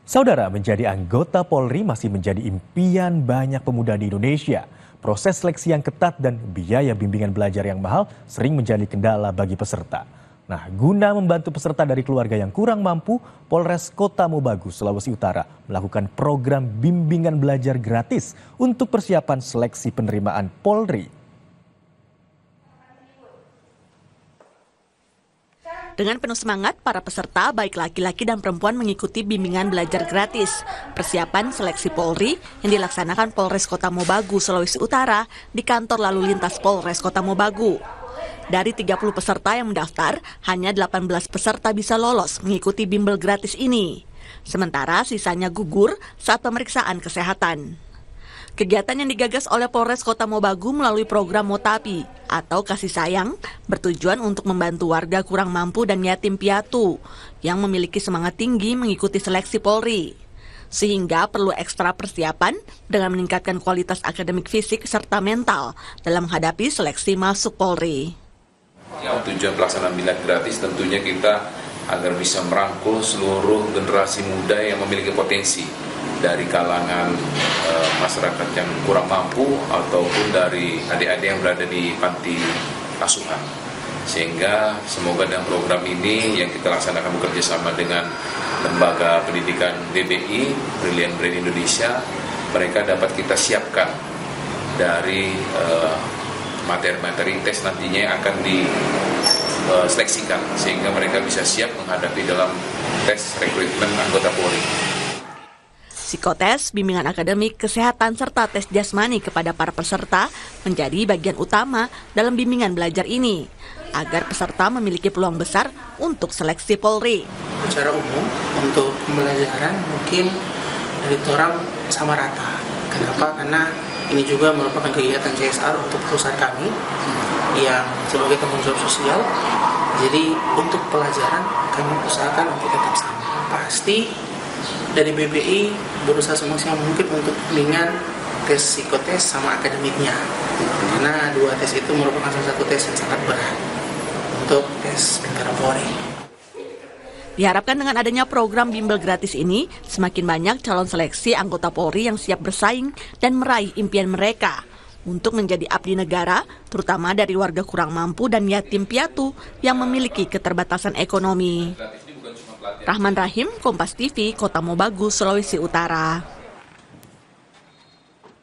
Saudara, menjadi anggota Polri masih menjadi impian banyak pemuda di Indonesia. Proses seleksi yang ketat dan biaya bimbingan belajar yang mahal sering menjadi kendala bagi peserta. Nah, guna membantu peserta dari keluarga yang kurang mampu, Polres Kota Mobagu, Sulawesi Utara melakukan program bimbingan belajar gratis untuk persiapan seleksi penerimaan Polri. Dengan penuh semangat, para peserta baik laki-laki dan perempuan mengikuti bimbingan belajar gratis. Persiapan seleksi Polri yang dilaksanakan Polres Kota Mobagu, Sulawesi Utara di kantor lalu lintas Polres Kota Mobagu. Dari 30 peserta yang mendaftar, hanya 18 peserta bisa lolos mengikuti bimbel gratis ini. Sementara sisanya gugur saat pemeriksaan kesehatan. Kegiatan yang digagas oleh Polres Kota Mobagu melalui program Motapi atau kasih sayang bertujuan untuk membantu warga kurang mampu dan yatim piatu yang memiliki semangat tinggi mengikuti seleksi Polri. Sehingga perlu ekstra persiapan dengan meningkatkan kualitas akademik fisik serta mental dalam menghadapi seleksi masuk Polri. Tujuan pelaksanaan bimbingan gratis tentunya kita agar bisa merangkul seluruh generasi muda yang memiliki potensi dari kalangan masyarakat yang kurang mampu ataupun dari adik-adik yang berada di panti asuhan. Sehingga semoga dengan program ini yang kita laksanakan bekerja sama dengan Lembaga Pendidikan BBI, Brilliant Brain Indonesia, mereka dapat kita siapkan dari materi-materi tes nantinya yang akan diseleksikan sehingga mereka bisa siap menghadapi dalam tes rekrutmen anggota Polri. Psikotes, bimbingan akademik, kesehatan, serta tes jasmani kepada para peserta menjadi bagian utama dalam bimbingan belajar ini, agar peserta memiliki peluang besar untuk seleksi Polri. Secara umum, untuk pembelajaran mungkin dari orang sama rata. Kenapa? Karena ini juga merupakan kegiatan CSR untuk perusahaan kami yang sebagai tanggung jawab sosial. Jadi untuk pelajaran kami usahakan untuk tetap sama. Pasti dari BBI berusaha semaksimal mungkin untuk bimbingan tes psikotes sama akademiknya. Karena dua tes itu merupakan salah satu tes yang sangat berat untuk tes tentara Polri. Diharapkan dengan adanya program bimbel gratis ini, semakin banyak calon seleksi anggota Polri yang siap bersaing dan meraih impian mereka untuk menjadi abdi negara, terutama dari warga kurang mampu dan yatim piatu yang memiliki keterbatasan ekonomi. Rahman Rahim, Kompas TV, Kota Mobagu, Sulawesi Utara.